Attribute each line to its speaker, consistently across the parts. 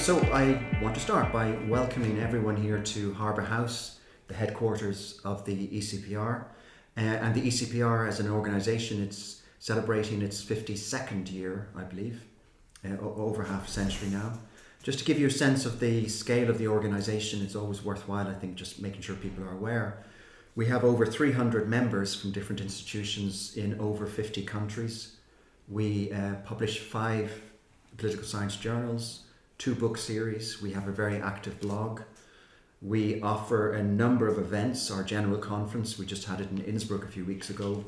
Speaker 1: So I want to start by welcoming everyone here to Harbour House, the headquarters of the ECPR. And the ECPR as an organisation, it's celebrating its 52nd year, I believe, over half a century now. Just to give you a sense of the scale of the organisation, it's always worthwhile, I think, just making sure people are aware. We have over 300 members from different institutions in over 50 countries. We publish 5 political science journals, 2 book series. We have a very active blog. We offer a number of events. Our general conference, we just had it in Innsbruck a few weeks ago.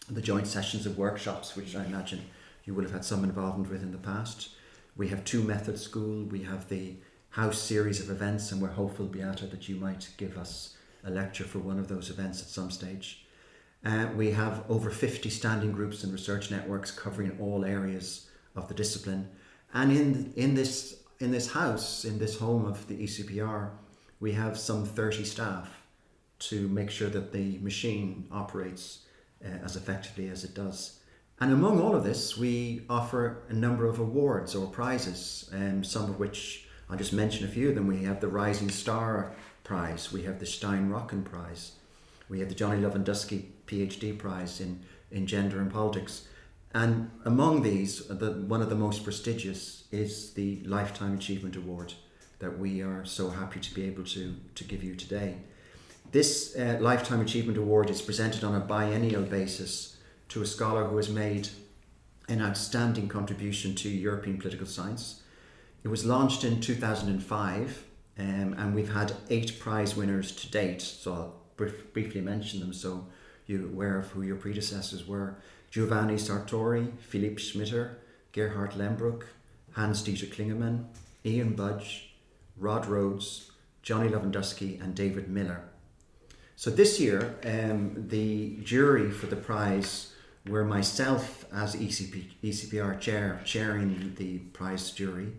Speaker 1: The joint sessions of workshops, which I imagine you will have had some involvement with in the past. We have 2 method school. We have the house series of events, and we're hopeful, Beate, that you might give us a lecture for one of those events at some stage. We have over 50 standing groups and research networks covering all areas of the discipline. And in this house, in this home of the ECPR, we have some 30 staff to make sure that the machine operates as effectively as it does. And among all of this, we offer a number of awards or prizes, some of which, I'll just mention a few of them. We have the Rising Star Prize, we have the Stein-Rocken Prize, we have the Johnny Lewandowski PhD Prize in Gender and Politics. And among these, one of the most prestigious is the Lifetime Achievement Award that we are so happy to be able to give you today. This Lifetime Achievement Award is presented on a biennial basis to a scholar who has made an outstanding contribution to European political science. It was launched in 2005, and we've had 8 prize winners to date, so I'll briefly mention them so you're aware of who your predecessors were. Giovanni Sartori, Philippe Schmitter, Gerhard Lembruck, Hans-Dieter Klingemann, Ian Budge, Rod Rhodes, Johnny Lewandowski and David Miller. So this year, the jury for the prize were myself as ECPR chair, chairing the prize jury,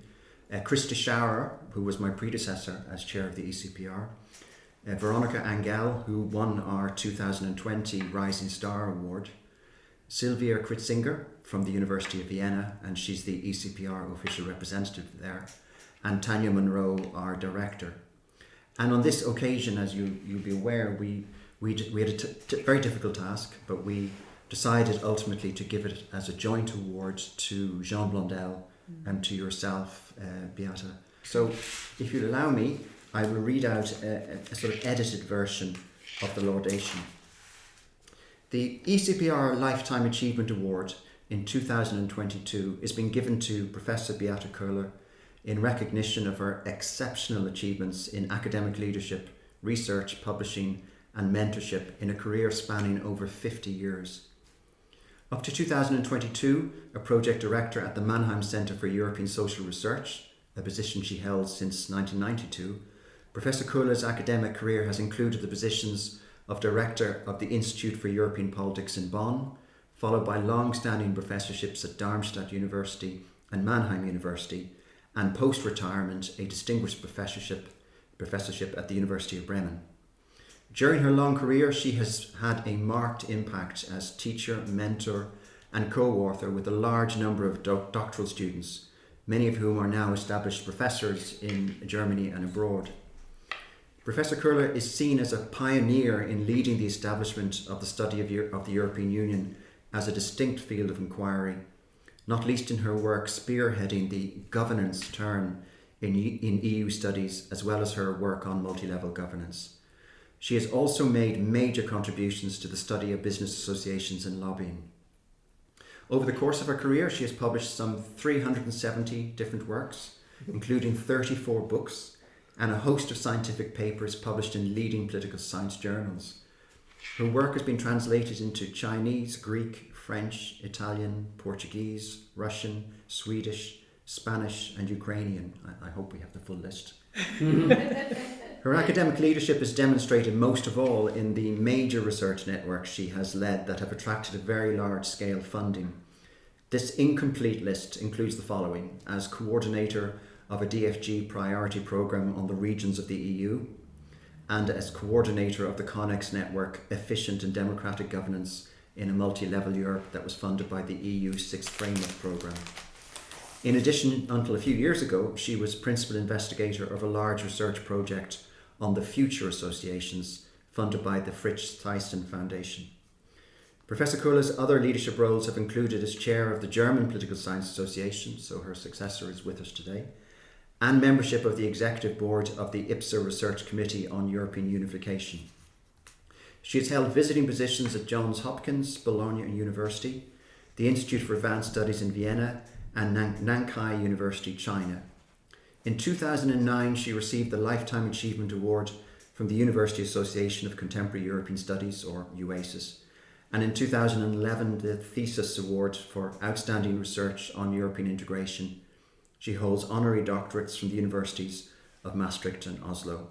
Speaker 1: Krista Schauer, who was my predecessor as chair of the ECPR, Veronica Angel, who won our 2020 Rising Star Award, Sylvia Kritzinger from the University of Vienna, and she's the ECPR official representative there, and Tanya Monroe, our director. And on this occasion, as you'll be aware, we had a very difficult task, but we decided ultimately to give it as a joint award to Jean Blondel and to yourself, Beate. So if you'll allow me, I will read out a sort of edited version of the laudation. The ECPR Lifetime Achievement Award in 2022 is being given to Professor Beate Kohler in recognition of her exceptional achievements in academic leadership, research, publishing and mentorship in a career spanning over 50 years. Up to 2022, a project director at the Mannheim Centre for European Social Research, a position she held since 1992, Professor Kohler's academic career has included the positions of Director of the Institute for European Politics in Bonn, followed by long-standing professorships at Darmstadt University and Mannheim University, and post-retirement a distinguished professorship at the University of Bremen. During her long career, she has had a marked impact as teacher, mentor and co-author with a large number of doctoral students, many of whom are now established professors in Germany and abroad. Professor Kohler is seen as a pioneer in leading the establishment of the study of the European Union as a distinct field of inquiry, not least in her work spearheading the governance turn in EU studies, as well as her work on multi-level governance. She has also made major contributions to the study of business associations and lobbying. Over the course of her career, she has published some 370 different works, including 34 books, and a host of scientific papers published in leading political science journals. Her work has been translated into Chinese, Greek, French, Italian, Portuguese, Russian, Swedish, Spanish and Ukrainian. I hope we have the full list. Her academic leadership is demonstrated most of all in the major research networks she has led that have attracted a very large scale funding. This incomplete list includes the following: as coordinator of a DFG priority programme on the regions of the EU, and as coordinator of the Connex network Efficient and Democratic Governance in a Multi-Level Europe that was funded by the EU 6th Framework Programme. In addition, until a few years ago, she was principal investigator of a large research project on the future associations funded by the Fritz Thyssen Foundation. Professor Kohler's other leadership roles have included as chair of the German Political Science Association, so her successor is with us today, and membership of the executive board of the IPSA Research Committee on European Unification. She has held visiting positions at Johns Hopkins, Bologna University, the Institute for Advanced Studies in Vienna, and Nankai University, China. In 2009, she received the Lifetime Achievement Award from the University Association of Contemporary European Studies, or UASIS, and in 2011, the Thesis Award for Outstanding Research on European Integration. She holds honorary doctorates from the universities of Maastricht and Oslo.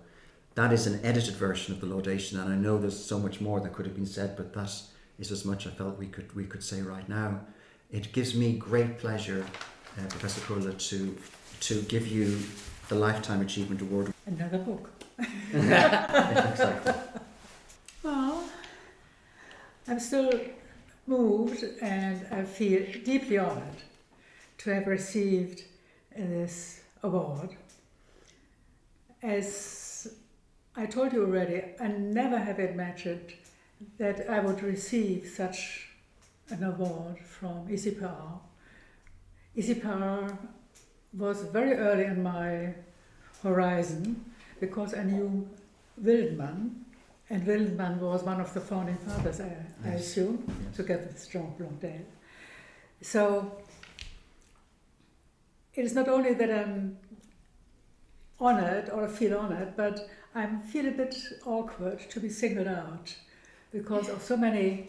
Speaker 1: That is an edited version of the laudation, and I know there's so much more that could have been said, but that is as much I felt we could say right now. It gives me great pleasure, Professor Kohler, to give you the Lifetime Achievement Award.
Speaker 2: Another book.
Speaker 1: Exactly.
Speaker 2: Well, I'm still moved and I feel deeply honored to have received this award. As I told you already, I never have imagined that I would receive such an award from ECPR. ECPR was very early in my horizon because I knew Wildenmann, and Wildenmann was one of the founding fathers, I assume, together with Jean Blondel. So it is not only that I'm honored or feel honored, but I feel a bit awkward to be singled out because of so many,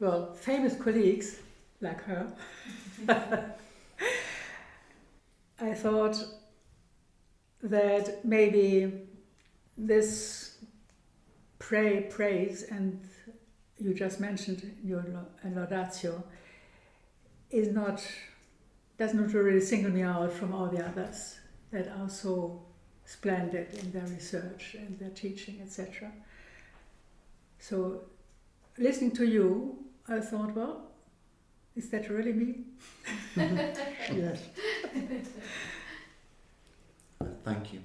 Speaker 2: well, famous colleagues like her. I thought that maybe this praise, and you just mentioned your laudatio, does not really single me out from all the others that are so splendid in their research and their teaching, etc. So, listening to you, I thought, well, is that really me?
Speaker 1: Yes. Thank you.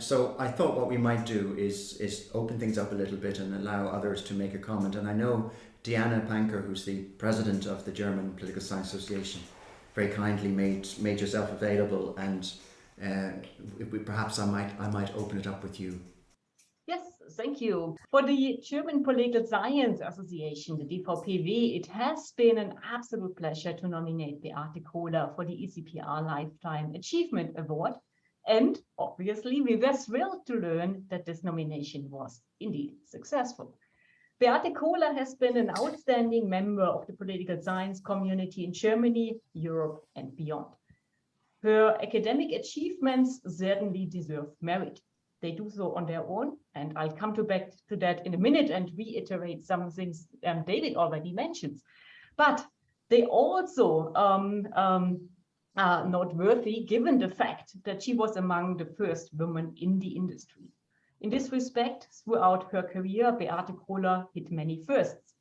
Speaker 1: So I thought what we might do is open things up a little bit and allow others to make a comment. And I know Diana Panke, who's the president of the German Political Science Association, very kindly made yourself available, and perhaps I might open it up with you.
Speaker 3: Yes, thank you. For the German Political Science Association, the DVPW, it has been an absolute pleasure to nominate Beate Kohler for the ECPR Lifetime Achievement Award. And obviously, we were thrilled to learn that this nomination was indeed successful. Beate Kohler has been an outstanding member of the political science community in Germany, Europe, and beyond. Her academic achievements certainly deserve merit. They do so on their own, and I'll come back to that in a minute and reiterate some things David already mentioned. But they also are noteworthy given the fact that she was among the first women in the industry. In this respect, throughout her career, Beate Kohler hit many firsts.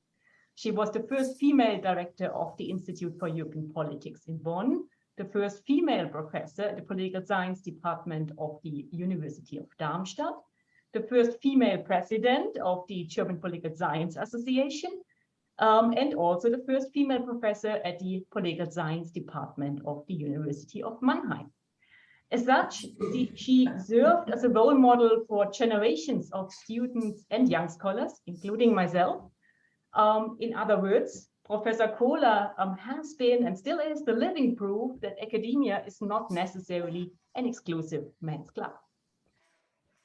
Speaker 3: She was the first female director of the Institute for European Politics in Bonn, the first female professor at the Political Science Department of the University of Darmstadt, the first female president of the German Political Science Association, and also the first female professor at the Political Science Department of the University of Mannheim. As such, she served as a role model for generations of students and young scholars, including myself. In other words, Professor Kohler has been and still is the living proof that academia is not necessarily an exclusive men's club.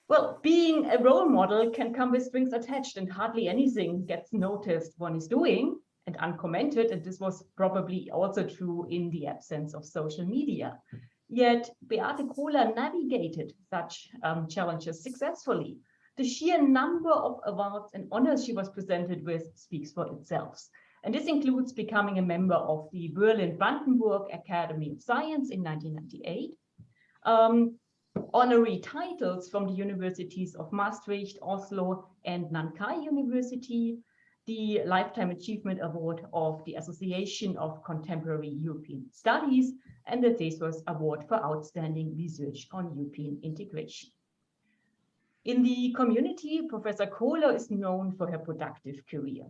Speaker 3: Well, being a role model can come with strings attached, and hardly anything gets noticed one is doing and uncommented, and this was probably also true in the absence of social media. Yet Beate Kohler navigated such challenges successfully. The sheer number of awards and honors she was presented with speaks for itself. And this includes becoming a member of the Berlin-Brandenburg Academy of Science in 1998, honorary titles from the universities of Maastricht, Oslo, and Nankai University, the Lifetime Achievement Award of the Association of Contemporary European Studies, and the Thesaurus Award for Outstanding Research on European Integration. In the community, Professor Kohler is known for her productive career.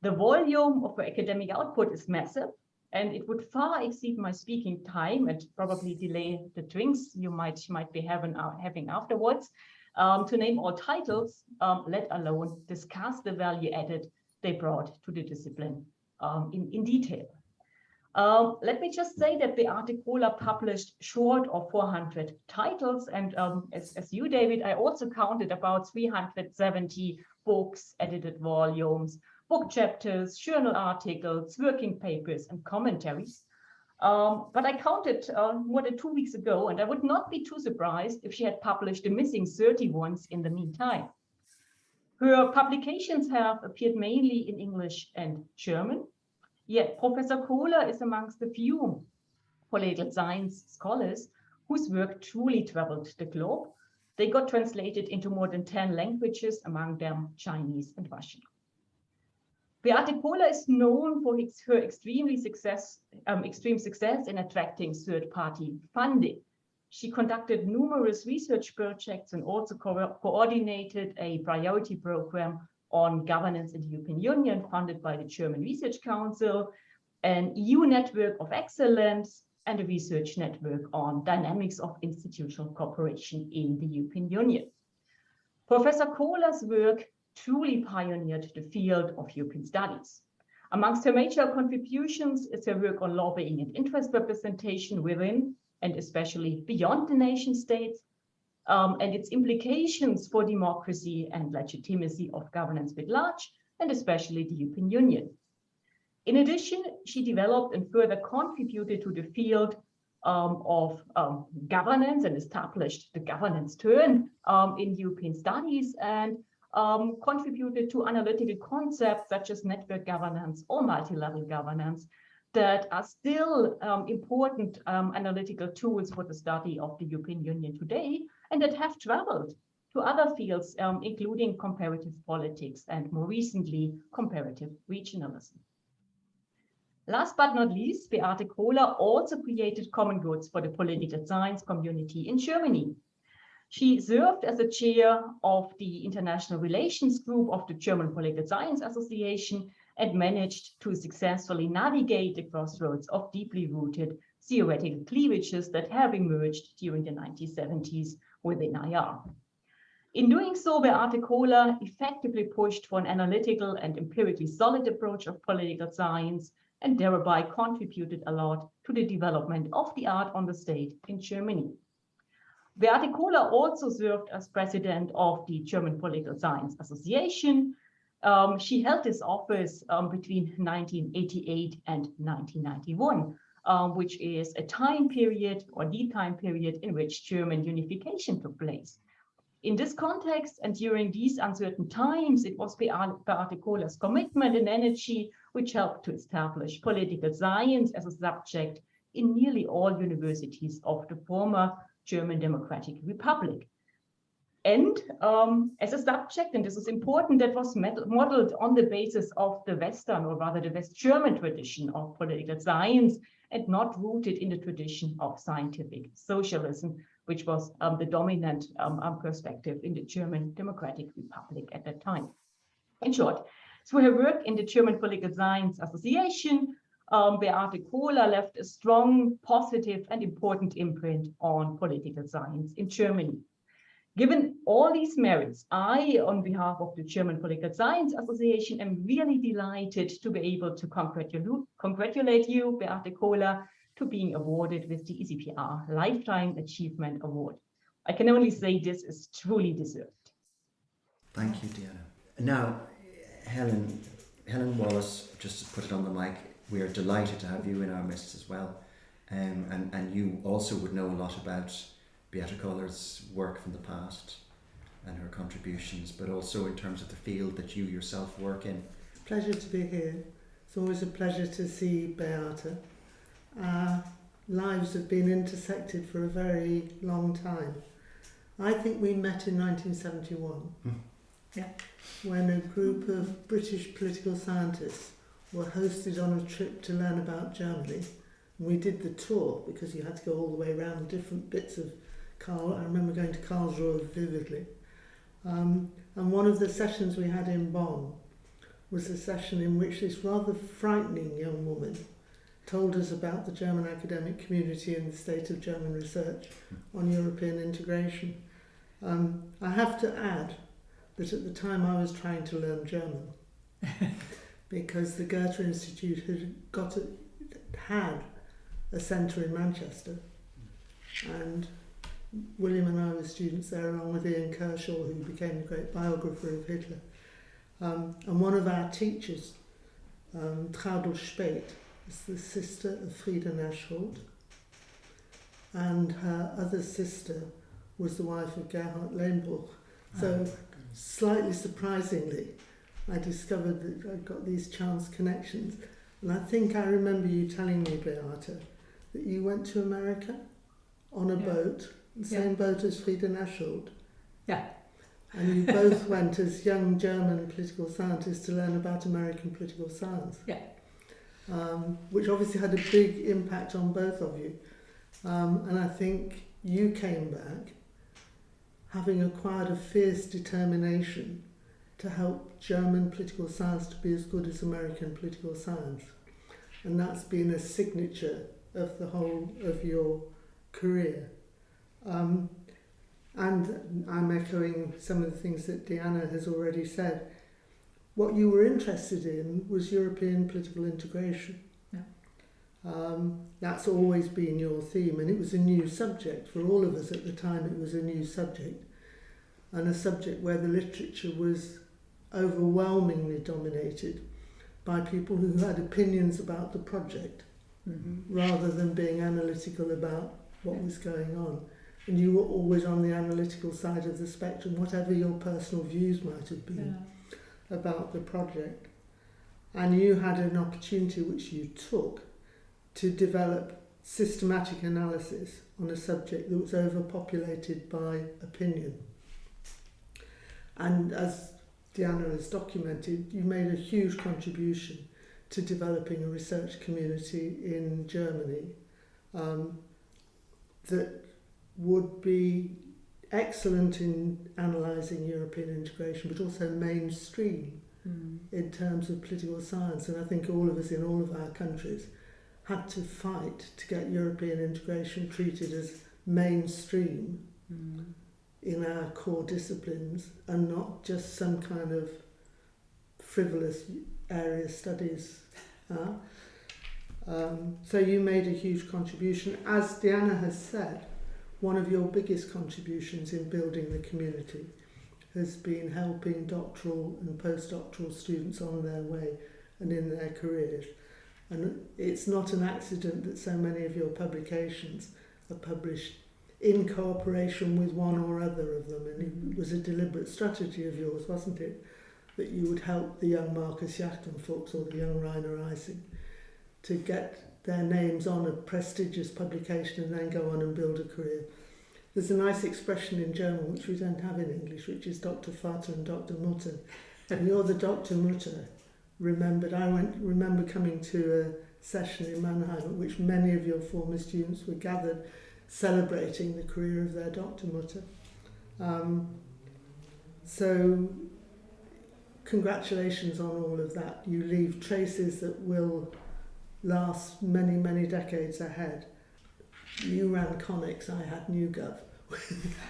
Speaker 3: The volume of her academic output is massive, and it would far exceed my speaking time and probably delay the drinks you might be having afterwards. To name all titles, let alone discuss the value added they brought to the discipline in detail. Let me just say that Beate Kohler published short of 400 titles, and as you, David, I also counted about 370 books, edited volumes, book chapters, journal articles, working papers, and commentaries. But I counted more than 2 weeks ago, and I would not be too surprised if she had published the missing 30 ones in the meantime. Her publications have appeared mainly in English and German, yet Professor Kohler is amongst the few political science scholars whose work truly traveled the globe. They got translated into more than 10 languages, among them Chinese and Russian. Beate Kohler is known for her extreme success in attracting third-party funding. She conducted numerous research projects and also coordinated a priority program on governance in the European Union funded by the German Research Council, an EU network of excellence, and a research network on dynamics of institutional cooperation in the European Union. Professor Kohler's work truly pioneered the field of European studies. Amongst her major contributions is her work on lobbying and interest representation within and especially beyond the nation states, and its implications for democracy and legitimacy of governance writ large, and especially the European Union. In addition, she developed and further contributed to the field of governance and established the governance turn in European studies, and contributed to analytical concepts such as network governance or multi-level governance that are still important analytical tools for the study of the European Union today, and that have traveled to other fields, including comparative politics and more recently, comparative regionalism. Last but not least, Beate Kohler also created common goods for the political science community in Germany. She served as the chair of the International Relations Group of the German Political Science Association and managed to successfully navigate the crossroads of deeply rooted theoretical cleavages that have emerged during the 1970s within IR. In doing so, Beate Kohler effectively pushed for an analytical and empirically solid approach of political science and thereby contributed a lot to the development of the art on the stage in Germany. Beate Kohler also served as president of the German Political Science Association. She held this office between 1988 and 1991, which is a time period or the time period in which German unification took place. In this context and during these uncertain times, it was Beate Kohler's commitment and energy which helped to establish political science as a subject in nearly all universities of the former German Democratic Republic. And as a subject, and this is important, that was modeled on the basis of the Western, or rather the West German tradition of political science, and not rooted in the tradition of scientific socialism, which was the dominant perspective in the German Democratic Republic at that time. In short, through her work in the German Political Science Association, Beate Kohler left a strong, positive, and important imprint on political science in Germany. Given all these merits, I, on behalf of the German Political Science Association, am really delighted to be able to congratulate you, Beate Kohler, to being awarded with the ECPR Lifetime Achievement Award. I can only say this is truly deserved.
Speaker 1: Thank you, Diana. Now, Helen Wallace, just to put it on the mic, we are delighted to have you in our midst as well. And you also would know a lot about Beate Kohler's work from the past and her contributions, but also in terms of the field that you yourself work in.
Speaker 4: Pleasure to be here. It's always a pleasure to see Beate. Our lives have been intersected for a very long time. I think we met in 1971.
Speaker 2: Yeah.
Speaker 4: when a group of British political scientists were hosted on a trip to learn about Germany. And we did the tour because you had to go all the way around different bits of Karl. I remember going to Karlsruhe vividly. And one of the sessions we had in Bonn was a session in which this rather frightening young woman told us about the German academic community and the state of German research on European integration. I have to add that at the time I was trying to learn German because the Goethe Institute had a centre in Manchester, and William and I were students there along with Ian Kershaw, who became the great biographer of Hitler. And one of our teachers, Traudl Speth, is the sister of Frieda Naschholt, and her other sister was the wife of Gerhard Lehmbruch. So slightly surprisingly, I discovered that I'd got these chance connections. And I think I remember you telling me, Beate, that you went to America on a boat, the same boat as Frieda Naschholt.
Speaker 2: Yeah.
Speaker 4: And you both went as young German political scientists to learn about American political science.
Speaker 2: Yeah.
Speaker 4: Which obviously had a big impact on both of you. And I think you came back having acquired a fierce determination to help German political science to be as good as American political science. And that's been a signature of the whole of your career. And I'm echoing some of the things that Diana has already said. What you were interested in was European political integration. Yeah. That's always been your theme, and it was a new subject. For all of us at the time, it was a new subject, and a subject where the literature was overwhelmingly dominated by people who had opinions about the project, rather than being analytical about what was going on. And you were always on the analytical side of the spectrum, whatever your personal views might have been about the project. And you had an opportunity, which you took, to develop systematic analysis on a subject that was overpopulated by opinion. And as Diana has documented, you made a huge contribution to developing a research community in Germany that would be excellent in analysing European integration, but also mainstream in terms of political science. And I think all of us in all of our countries had to fight to get European integration treated as mainstream in our core disciplines and not just some kind of frivolous area studies. So you made a huge contribution. As Diana has said, one of your biggest contributions in building the community has been helping doctoral and postdoctoral students on their way and in their careers. And it's not an accident that so many of your publications are published in cooperation with one or other of them. And it was a deliberate strategy of yours, wasn't it? That you would help the young Marcus Jachtenfuchs or the young Rainer Eising to get their names on a prestigious publication and then go on and build a career. There's a nice expression in German which we don't have in English, which is Dr. Vater and Dr. Mutter. And you're the Dr. Mutter remembered. I remember coming to a session in Mannheim at which many of your former students were gathered celebrating the career of their Dr. Mutter. So congratulations on all of that. You leave traces that will last many, many decades ahead. You ran Comics, I had NewGov.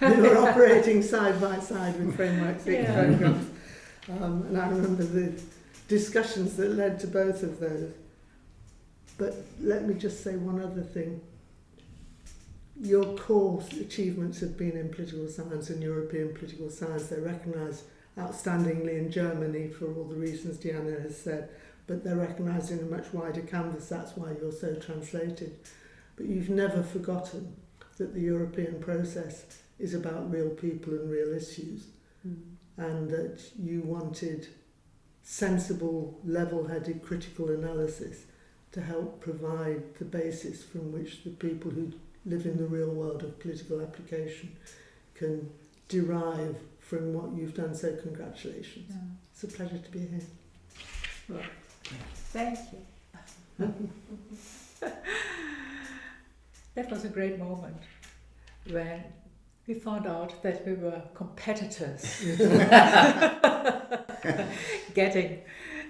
Speaker 4: We were operating side by side with Framework 6 programs. And I remember the discussions that led to both of those. But let me just say one other thing. Your core achievements have been in political science and European political science. They're recognised outstandingly in Germany for all the reasons Diana has said, but they're recognised in a much wider canvas. That's why you're so translated. But you've never forgotten that the European process is about real people and real issues, and that you wanted sensible, level-headed critical analysis to help provide the basis from which the people who live in the real world of political application can derive from what you've done, so congratulations.
Speaker 2: Yeah.
Speaker 4: It's a pleasure to be here.
Speaker 2: Well, thank you. That was a great moment when we found out that we were competitors, getting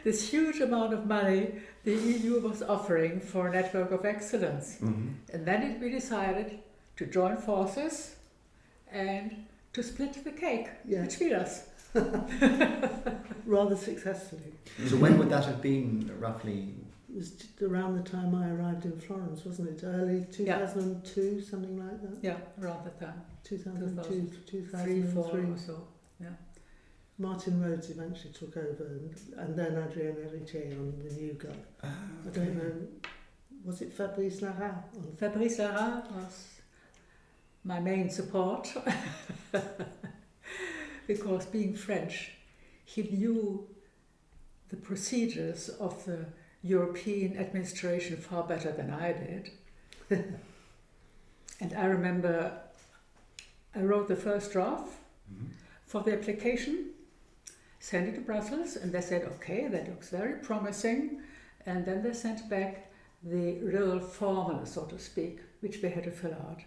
Speaker 2: this huge amount of money the EU was offering for a network of excellence. And then we decided to join forces and to split the cake between us.
Speaker 4: Rather successfully.
Speaker 1: So when would that have been, roughly?
Speaker 4: It was just around the time I arrived in Florence, wasn't it? Early 2002, something like that?
Speaker 2: Yeah, around that time.
Speaker 4: 2002,
Speaker 2: 2003, 4 or so. Yeah.
Speaker 4: Martin Rhodes eventually took over, and then Adrien Héritier on the new guy. I don't know, was it Fabrice Lara?
Speaker 2: Fabrice Lara was my main support because being French, he knew the procedures of the European administration far better than I did. And I remember I wrote the first draft for the application, sent it to Brussels, and they said, okay, that looks very promising. And then they sent back the real formula, so to speak, which we had to fill out.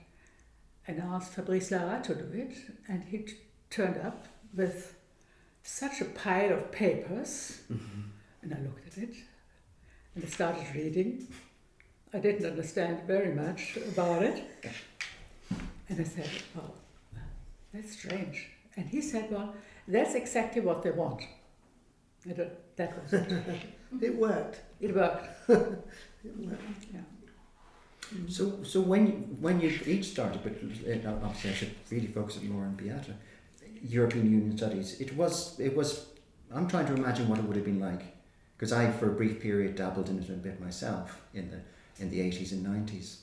Speaker 2: And I asked Fabrice Lara to do it, and he turned up with such a pile of papers, and I looked at it, and I started reading. I didn't understand very much about it. And I said, oh, that's strange. And he said, well, that's exactly what they want. And that was it.
Speaker 4: It worked.
Speaker 2: It worked.
Speaker 4: It worked.
Speaker 2: Yeah.
Speaker 1: So when you each started, but obviously I should really focus it more on Beate, European Union studies, it was, I'm trying to imagine what it would have been like, because I, for a brief period, dabbled in it a bit myself in the 80s and 90s.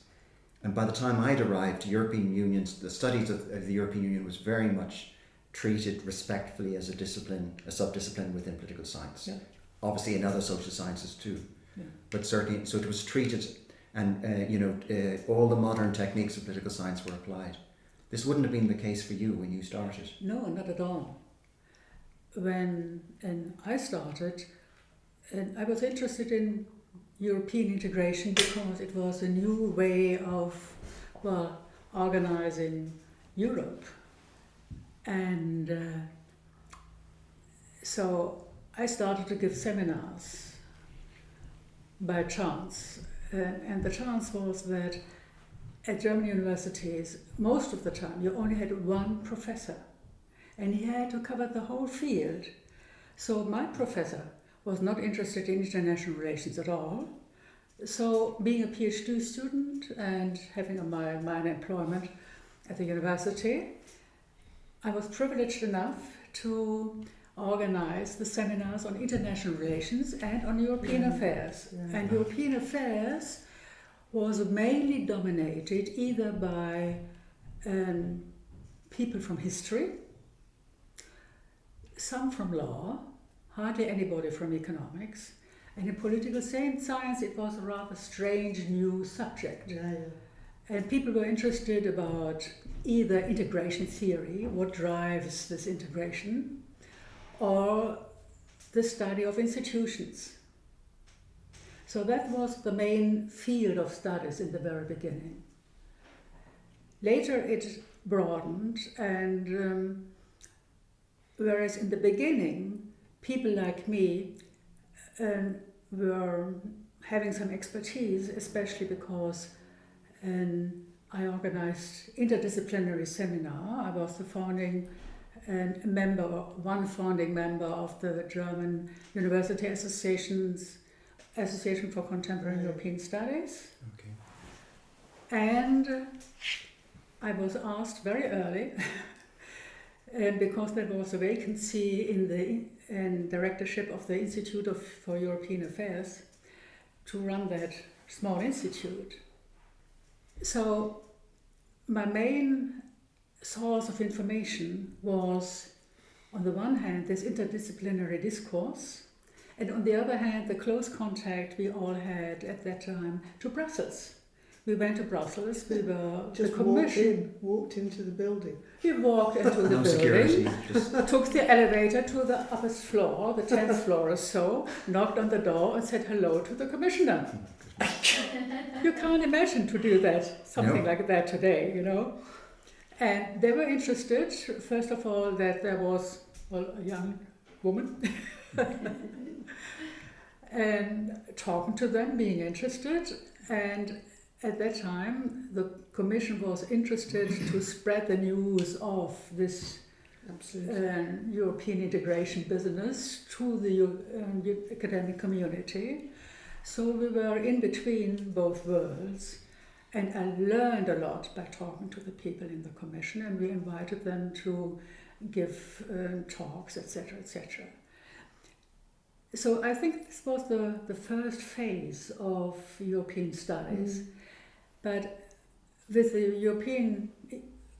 Speaker 1: And by the time I'd arrived, European Unions, the studies of the European Union was very much treated respectfully as a discipline, a sub-discipline within political science.
Speaker 2: Yeah.
Speaker 1: Obviously in other social sciences too.
Speaker 2: Yeah.
Speaker 1: But certainly, so it was treated, and all the modern techniques of political science were applied. This wouldn't have been the case for you when you started.
Speaker 2: No, not at all. When I started, and I was interested in European integration because it was a new way of, organizing Europe. And so I started to give seminars by chance. And the chance was that at German universities, most of the time, you only had one professor. And he had to cover the whole field. So my professor was not interested in international relations at all. So being a PhD student and having a minor employment at the university, I was privileged enough to organize the seminars on international relations and on European affairs. Yeah. And European affairs was mainly dominated either by people from history, some from law, hardly anybody from economics, and in political science it was a rather strange new subject.
Speaker 4: Yeah.
Speaker 2: And people were interested about either integration theory, what drives this integration, or the study of institutions. So that was the main field of studies in the very beginning. Later it broadened, and whereas in the beginning people like me were having some expertise, especially because I organized interdisciplinary seminar. I was the founding member of the German University Association for Contemporary European Studies.
Speaker 1: Okay.
Speaker 2: And I was asked very early, because there was a vacancy in the directorship of the Institute for European Affairs, to run that small institute. So my main source of information was, on the one hand, this interdisciplinary discourse, and on the other hand, the close contact we all had at that time to Brussels, We went to Brussels. We were
Speaker 4: Just
Speaker 2: the commission.
Speaker 4: walked into the building.
Speaker 2: We walked into the
Speaker 1: No
Speaker 2: building.
Speaker 1: security. Just
Speaker 2: Took the elevator to the upper floor, the 10th floor or so, knocked on the door and said hello to the commissioner. You can't imagine to do that, something
Speaker 1: No.
Speaker 2: like that today, you know. And they were interested, first of all, that there was, well, a young woman. And talking to them, being interested. And at that time, the commission was interested to spread the news of this European integration business to the academic community. So we were in between both worlds, and I learned a lot by talking to the people in the commission, and we invited them to give talks, etc., etc. So I think this was the first phase of European studies. But with the European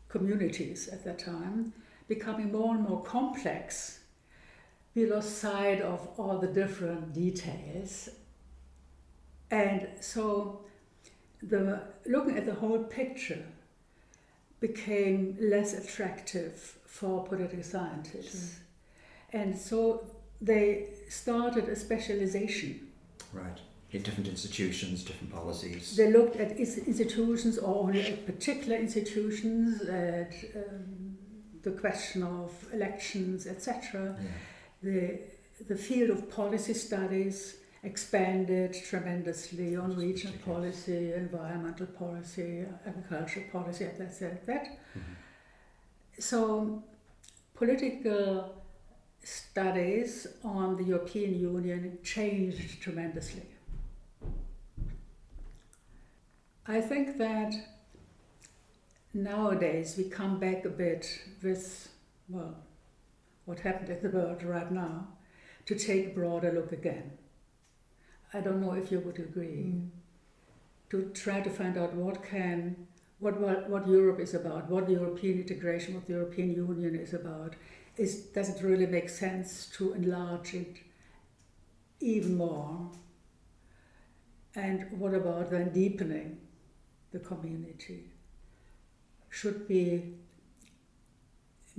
Speaker 2: communities at that time becoming more and more complex, we lost sight of all the different details. And so looking at the whole picture became less attractive for political scientists. Sure. And so they started a specialization.
Speaker 1: right. In different institutions, different policies.
Speaker 2: They looked at institutions, or only at particular institutions, at the question of elections, etc.
Speaker 1: Yeah.
Speaker 2: The field of policy studies expanded tremendously on regional policy, environmental policy, agricultural policy, etc. So political studies on the European Union changed tremendously. I think that nowadays we come back a bit with, well, what happened in the world right now, to take a broader look again. I don't know if you would agree. To try to find out what Europe is about, what European integration, what the European Union is about. Does it really make sense to enlarge it even more? And what about then deepening the community? Should we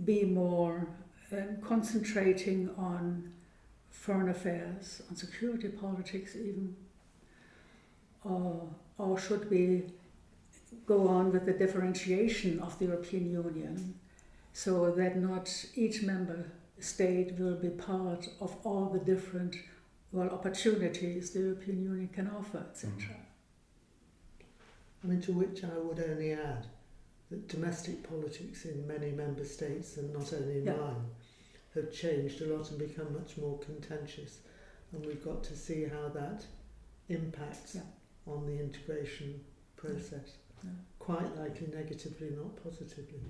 Speaker 2: be more concentrating on foreign affairs, on security politics even? Or should we go on with the differentiation of the European Union so that not each member state will be part of all the different opportunities the European Union can offer, etc.?
Speaker 4: I mean, to which I would only add that domestic politics in many member states, and not only in mine, have changed a lot and become much more contentious. And we've got to see how that impacts on the integration process. Quite likely negatively, not positively.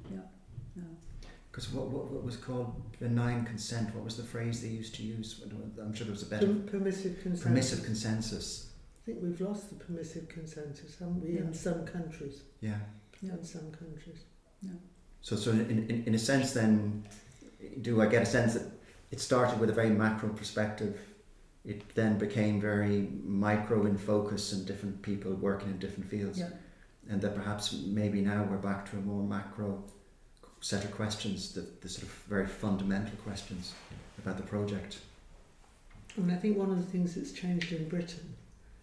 Speaker 1: Because what was called benign consent, what was the phrase they used to use? I'm sure there was a better...
Speaker 4: Permissive consensus.
Speaker 1: Permissive consensus.
Speaker 4: I think we've lost the permissive consensus, haven't we, in some countries? In some countries.
Speaker 1: So in a sense then, do I get a sense that it started with a very macro perspective, it then became very micro in focus and different people working in different fields, and that perhaps maybe now we're back to a more macro set of questions, the sort of very fundamental questions about the project.
Speaker 4: And I think one of the things that's changed in Britain,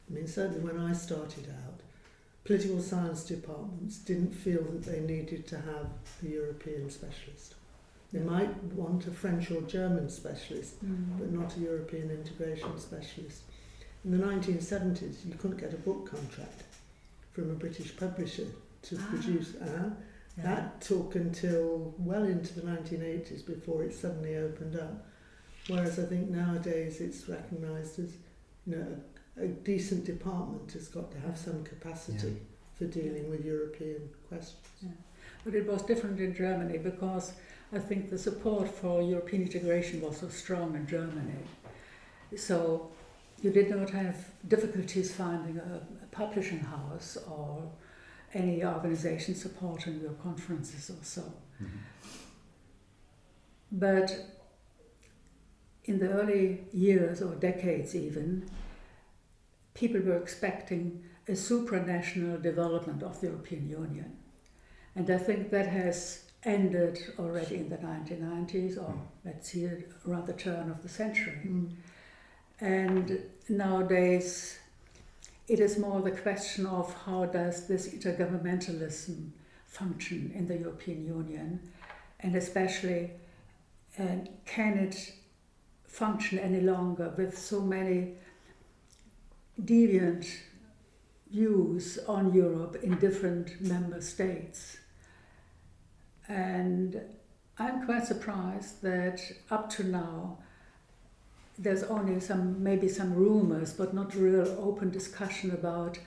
Speaker 4: I mean, certainly when I started out, political science departments didn't feel that they needed to have a European specialist. They might want a French or German specialist, but not a European integration specialist. In the 1970s, you couldn't get a book contract from a British publisher to produce. That took until well into the 1980s before it suddenly opened up. Whereas I think nowadays it's recognised as, a decent department has got to have some capacity for dealing with European questions.
Speaker 2: But it was different in Germany because I think the support for European integration was so strong in Germany. So you did not have difficulties finding a publishing house or any organization supporting your conferences or so. But in the early years or decades even, people were expecting a supranational development of the European Union. And I think that has ended already in the 1990s, or let's see it around the turn of the century. And nowadays, it is more the question of how does this intergovernmentalism function in the European Union, and especially can it function any longer with so many deviant views on Europe in different member states. And I'm quite surprised that up to now there's only maybe some rumors, but not real open discussion about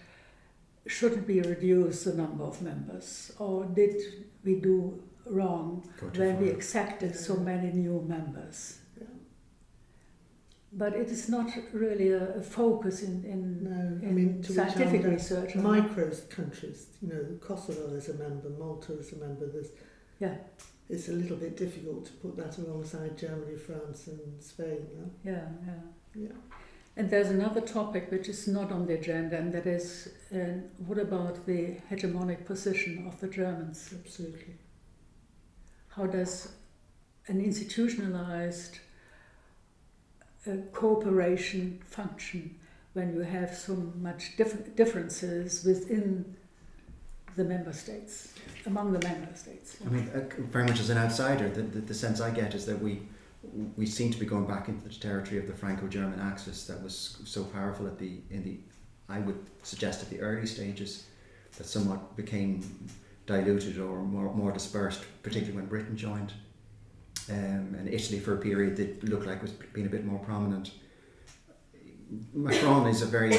Speaker 2: should we reduce the number of members, or did we do wrong when we accepted so many new members. But it is not really a focus in scientific research.
Speaker 4: Micro countries, Kosovo is a member, Malta is a member. It's a little bit difficult to put that alongside Germany, France and Spain. No?
Speaker 2: Yeah. And there's another topic which is not on the agenda, and that is what about the hegemonic position of the Germans?
Speaker 4: Absolutely.
Speaker 2: How does an institutionalized cooperation function when you have so much differences within the member states, among the member states?
Speaker 1: I mean, very much as an outsider, the sense I get is that we seem to be going back into the territory of the Franco-German axis that was so powerful in the I would suggest at the early stages, that somewhat became diluted or more dispersed, particularly when Britain joined. And Italy for a period that looked like was being a bit more prominent. Macron is a very,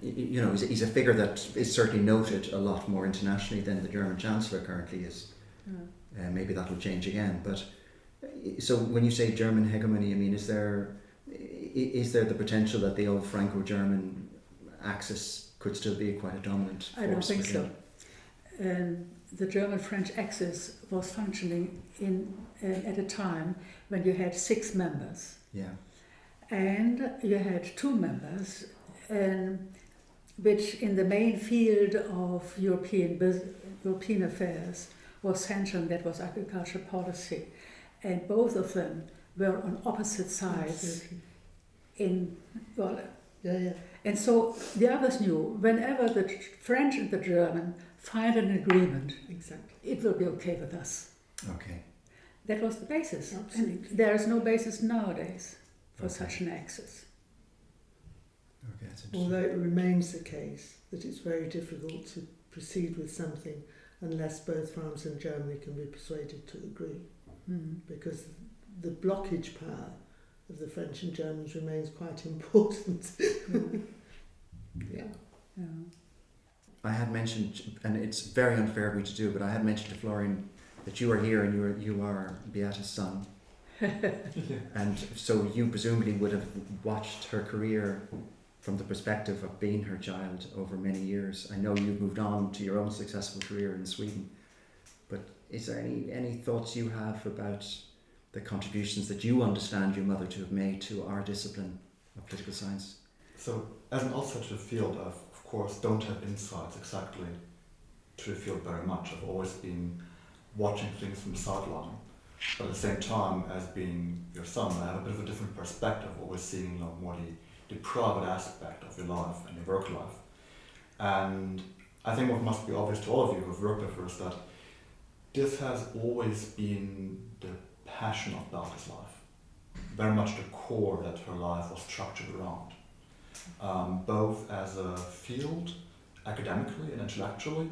Speaker 1: he's a figure that is certainly noted a lot more internationally than the German Chancellor currently is. Maybe that will change again. But so when you say German hegemony, I mean, is there the potential that the old Franco-German axis could still be quite a dominant force?
Speaker 2: I don't think
Speaker 1: within?
Speaker 2: so. The German-French axis was functioning at a time when you had 6 members.
Speaker 1: Yeah.
Speaker 2: And you had 2 members, which in the main field of European affairs was central, and that was agricultural policy. And both of them were on opposite sides. And so the others knew whenever the French and the German find an agreement, it will be okay with us.
Speaker 1: Okay.
Speaker 2: That was the basis.
Speaker 4: Absolutely.
Speaker 2: And there is no basis nowadays for such an axis.
Speaker 1: Okay, that's interesting.
Speaker 4: Although it remains the case that it's very difficult to proceed with something unless both France and Germany can be persuaded to agree. Because the blockage power of the French and Germans remains quite important. Yeah.
Speaker 1: I had mentioned, and it's very unfair of me to do, but I had mentioned to Florian that you are here and you are Beate's son. And so you presumably would have watched her career from the perspective of being her child over many years. I know you've moved on to your own successful career in Sweden, but is there any thoughts you have about the contributions that you understand your mother to have made to our discipline of political science?
Speaker 5: So, as an outsider to the field, I of course don't have insights exactly to the field very much. I've always been watching things from the sideline, but at the same time, as being your son, I have a bit of a different perspective, always seeing more the private aspect of your life and your work life. And I think what must be obvious to all of you who have worked with her is that this has always been the passion of Beate's life, very much the core that her life was structured around. Both as a field, academically and intellectually,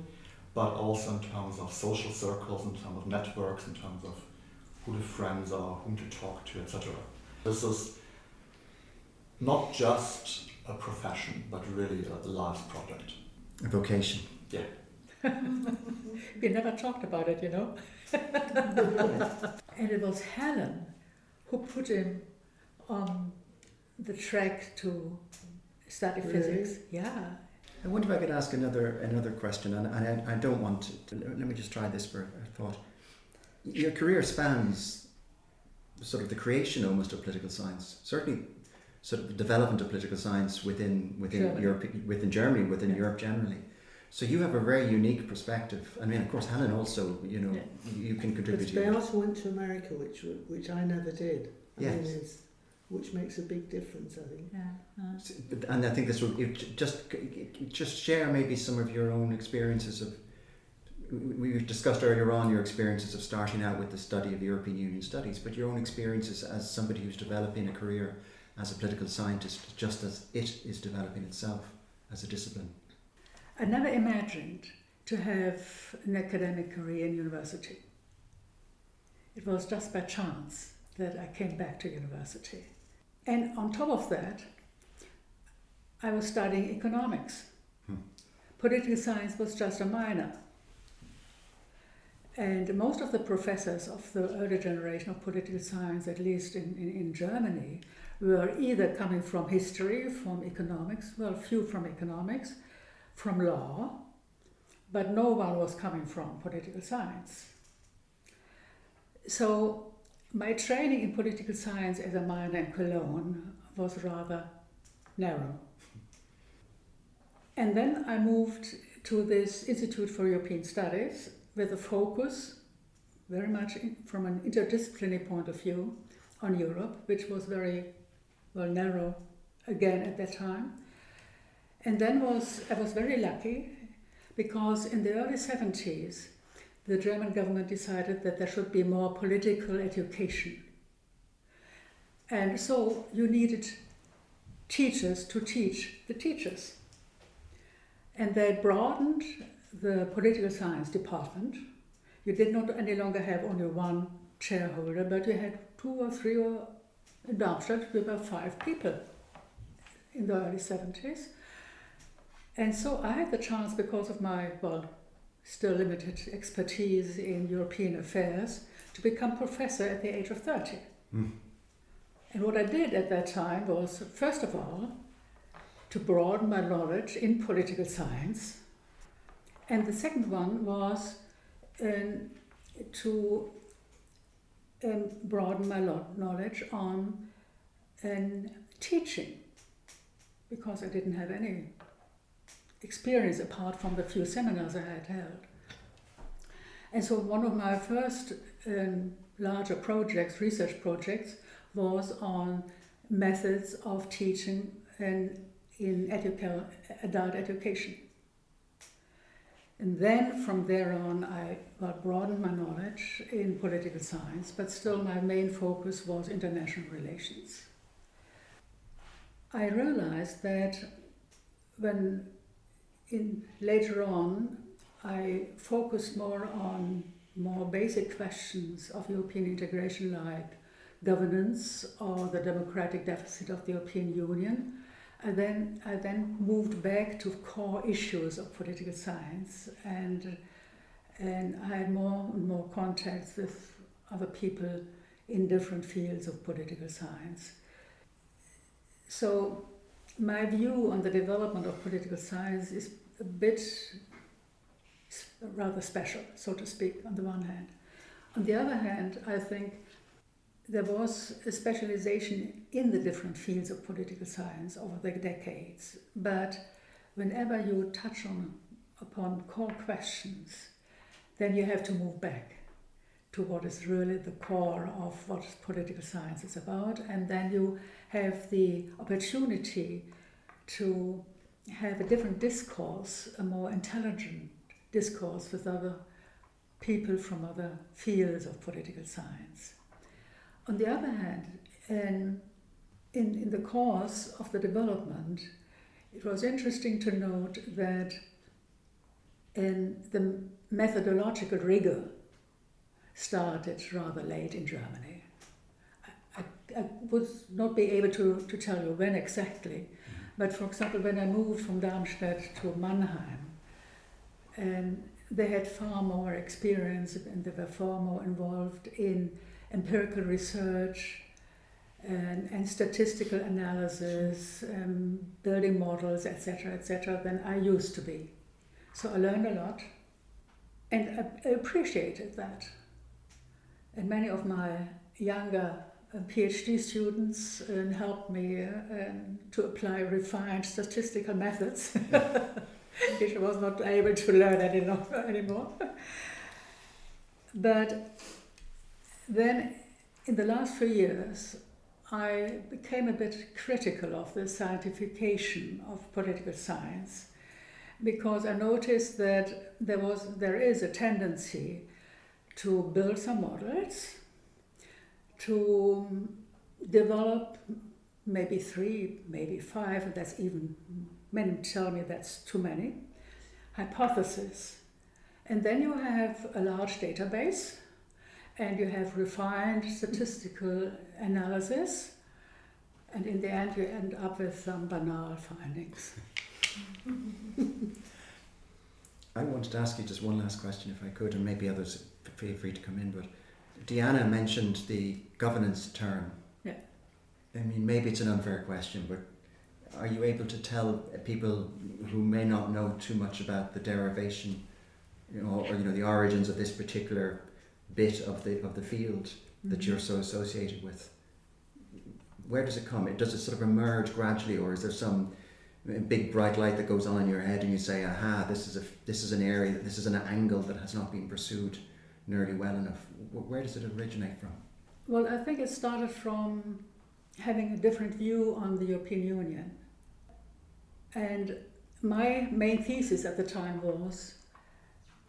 Speaker 5: but also in terms of social circles, in terms of networks, in terms of who the friends are, whom to talk to, etc. This is not just a profession, but really a life project.
Speaker 1: A vocation.
Speaker 5: Yeah.
Speaker 2: We never talked about it, And it was Helen who put him on the track to study physics. Yeah.
Speaker 1: I wonder if I could ask another question, and I don't want to, let me just try this for a thought. Your career spans sort of the creation almost of political science. Certainly sort of the development of political science within
Speaker 2: Germany.
Speaker 1: Europe, within Germany, within
Speaker 2: Yeah.
Speaker 1: Europe generally. So you have a very unique perspective. I mean, of course, Helen also, you know, you can contribute
Speaker 4: But
Speaker 1: to
Speaker 4: they
Speaker 1: it.
Speaker 4: also went to America, which I never did.
Speaker 1: Yes.
Speaker 4: Which makes a big difference, I think.
Speaker 2: Yeah.
Speaker 1: And I think this will just share maybe some of your own experiences of. We discussed earlier on your experiences of starting out with the study of European Union studies, but your own experiences as somebody who's developing a career as a political scientist, just as it is developing itself as a discipline.
Speaker 2: I never imagined to have an academic career in university. It was just by chance that I came back to university. And on top of that, I was studying economics. Political science was just a minor. And most of the professors of the early generation of political science, at least in Germany, were either coming from history, from economics, well, few from economics, from law, but no one was coming from political science. So my training in political science as a minor in Cologne was rather narrow. And then I moved to this Institute for European Studies with a focus very much from an interdisciplinary point of view on Europe, which was very well narrow again at that time. And then I was very lucky because in the early 70s, the German government decided that there should be more political education. And so you needed teachers to teach the teachers. And they broadened the political science department. You did not any longer have only one chairholder, but you had 2 or 3, or in Darmstadt, we were 5 people in the early 70s. And so I had the chance, because of my, still limited expertise in European affairs, to become professor at the age of 30. And what I did at that time was, first of all, to broaden my knowledge in political science. And the second one was to broaden my knowledge on teaching, because I didn't have any experience apart from the few seminars I had held. And so one of my first larger projects, research projects, was on methods of teaching in adult education. And then from there on, I broadened my knowledge in political science, but still my main focus was international relations. I realized that when later on I focused more on more basic questions of European integration, like governance or the democratic deficit of the European Union, I then moved back to core issues of political science, and I had more and more contacts with other people in different fields of political science. So my view on the development of political science is a bit rather special, so to speak, on the one hand. On the other hand, I think there was a specialization in the different fields of political science over the decades, but whenever you touch upon core questions, then you have to move back to what is really the core of what political science is about, and then you have the opportunity to have a different discourse, a more intelligent discourse with other people from other fields of political science. On the other hand, in the course of the development, it was interesting to note that the methodological rigor started rather late in Germany. I would not be able to tell you when exactly, but for example, when I moved from Darmstadt to Mannheim, they had far more experience and they were far more involved in empirical research and statistical analysis, building models, etc., than I used to be. So I learned a lot, and I appreciated that. And many of my younger PhD students and helped me to apply refined statistical methods, which I was not able to learn anymore. But then in the last few years, I became a bit critical of the scientification of political science, because I noticed that there is a tendency to build some models, to develop maybe 3, maybe 5, and that's even, many tell me that's too many, hypotheses. And then you have a large database, and you have refined statistical analysis, and in the end you end up with some banal findings.
Speaker 1: I wanted to ask you just one last question if I could, and maybe others feel free to come in, but Diana mentioned the governance term.
Speaker 2: Yeah.
Speaker 1: I mean, maybe it's an unfair question, but are you able to tell people who may not know too much about the derivation, or the origins of this particular bit of the field that you're so associated with? Where does it come? Does it sort of emerge gradually, or is there some big bright light that goes on in your head and you say, aha, this is an area, this is an angle that has not been pursued nearly well enough? Where does it originate from?
Speaker 2: Well, I think it started from having a different view on the European Union. And my main thesis at the time was,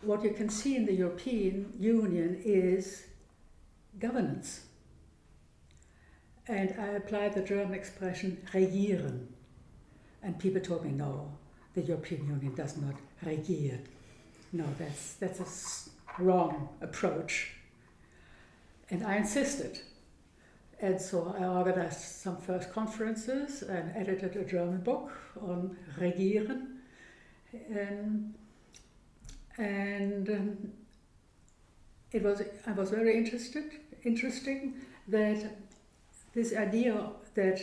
Speaker 2: what you can see in the European Union is governance. And I applied the German expression regieren. And people told me, no, the European Union does not regieren. No, that's a wrong approach. And I insisted. And so I organized some first conferences and edited a German book on regieren. I was very interesting that this idea that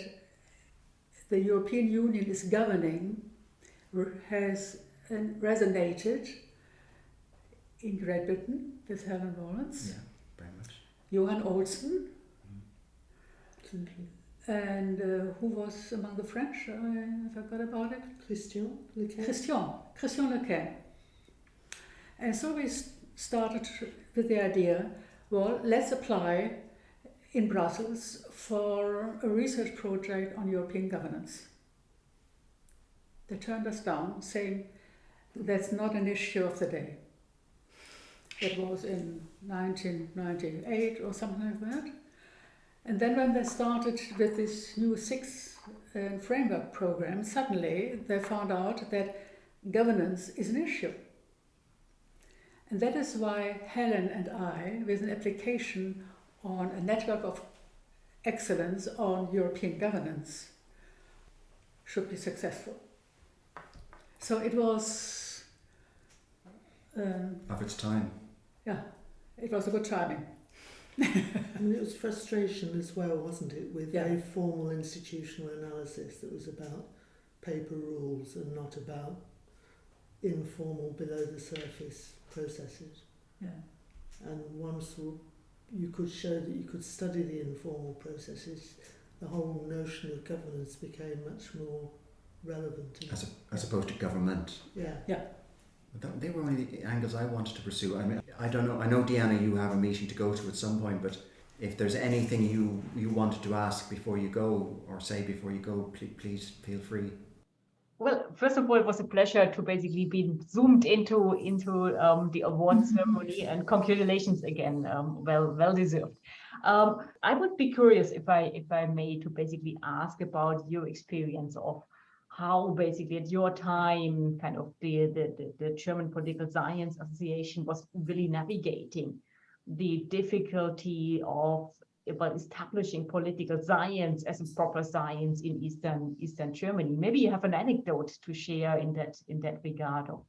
Speaker 2: the European Union is governing has resonated in Great Britain with Helen Wallace,
Speaker 1: Yeah, very much.
Speaker 2: Johan Olsen, and who was among the French? I forgot about it.
Speaker 4: Christian Lequin.
Speaker 2: Christian Lequin. And so we started with the idea, well, let's apply in Brussels for a research project on European governance. They turned us down, saying that's not an issue of the day. It was in 1998 or something like that. And then when they started with this new 6 framework program, suddenly they found out that governance is an issue. And that is why Helen and I, with an application on a network of excellence on European governance, should be successful. So it was...
Speaker 1: of its time.
Speaker 2: Yeah, it was a good timing.
Speaker 4: And it was frustration as well, wasn't it, with
Speaker 2: Yeah.
Speaker 4: very formal institutional analysis that was about paper rules and not about informal, below the surface processes.
Speaker 2: Yeah.
Speaker 4: And once you could show that you could study the informal processes, the whole notion of governance became much more relevant.
Speaker 1: As opposed to government.
Speaker 4: Yeah.
Speaker 1: They were only the angles I wanted to pursue. I mean, I don't know. I know, Deanna, you have a meeting to go to at some point, but if there's anything you wanted to ask before you go, or say before you go, please feel free.
Speaker 3: Well, first of all, it was a pleasure to basically be zoomed into the award ceremony, and congratulations again. Well deserved. I would be curious, if I may, to basically ask about your experience of how basically at your time, kind of the German Political Science Association was really navigating the difficulty of establishing political science as a proper science in Eastern Germany. Maybe you have an anecdote to share in that regard of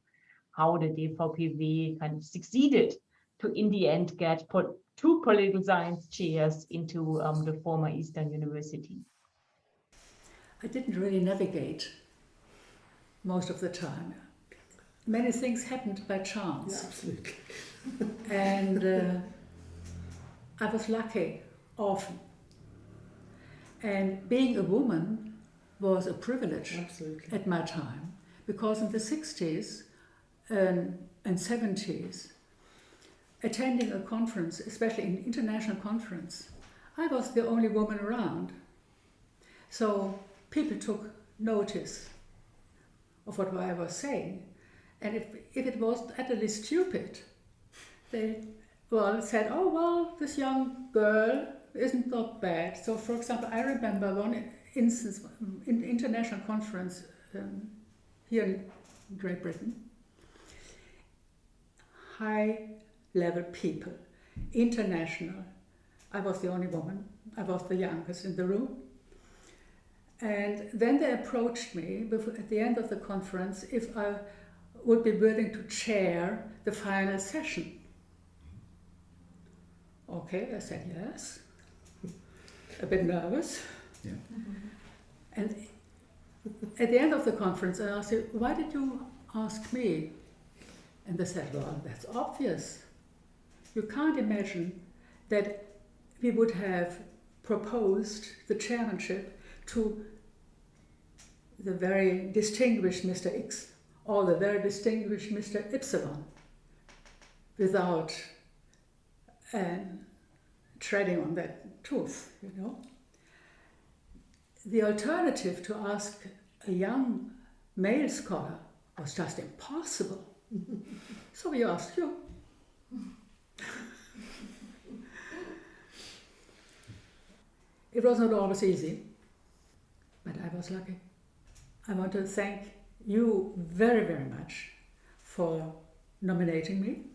Speaker 3: how the DVPV kind of succeeded to, in the end, get 2 political science chairs into the former Eastern University.
Speaker 2: I didn't really navigate most of the time. Many things happened by chance.
Speaker 4: Yeah, absolutely.
Speaker 2: And I was lucky often. And being a woman was a privilege
Speaker 4: Absolutely.
Speaker 2: at my time, because in the 60s and 70s, attending a conference, especially an international conference, I was the only woman around. So people took notice of what I was saying. And if it was utterly stupid, they said, oh, well, this young girl isn't not bad. So, for example, I remember one instance in the international conference here in Great Britain. High-level people, international. I was the only woman. I was the youngest in the room. And then they approached me at the end of the conference if I would be willing to chair the final session. Okay, I said yes. A bit nervous.
Speaker 1: Yeah.
Speaker 2: And at the end of the conference, I asked, why did you ask me? And they said, well, that's obvious. You can't imagine that we would have proposed the chairmanship to the very distinguished Mr. X or the very distinguished Mr. Y without treading on that tooth, you know. The alternative to ask a young male scholar was just impossible. So we asked you. It was not always easy, but I was lucky. I want to thank you very, very much for nominating me,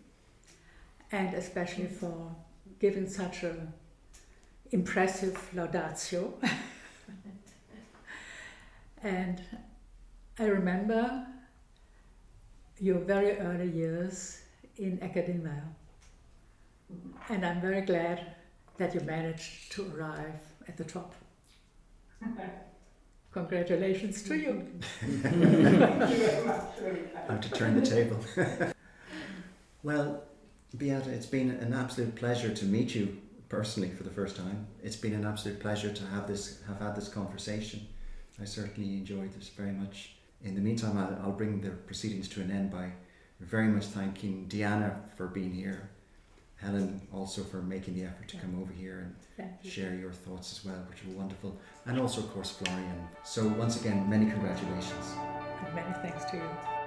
Speaker 2: and especially for giving such an impressive laudatio. And I remember your very early years in academia, and I'm very glad that you managed to arrive at the top. Congratulations to you.
Speaker 1: Time to turn the table. Well, Beate, it's been an absolute pleasure to meet you personally for the first time. It's been an absolute pleasure to have had this conversation. I certainly enjoyed this very much. In the meantime, I'll bring the proceedings to an end by very much thanking Deanna for being here, Helen also for making the effort to come over here and share your thoughts as well, which were wonderful, and also of course Florian. So once again, many congratulations.
Speaker 2: And many thanks to you.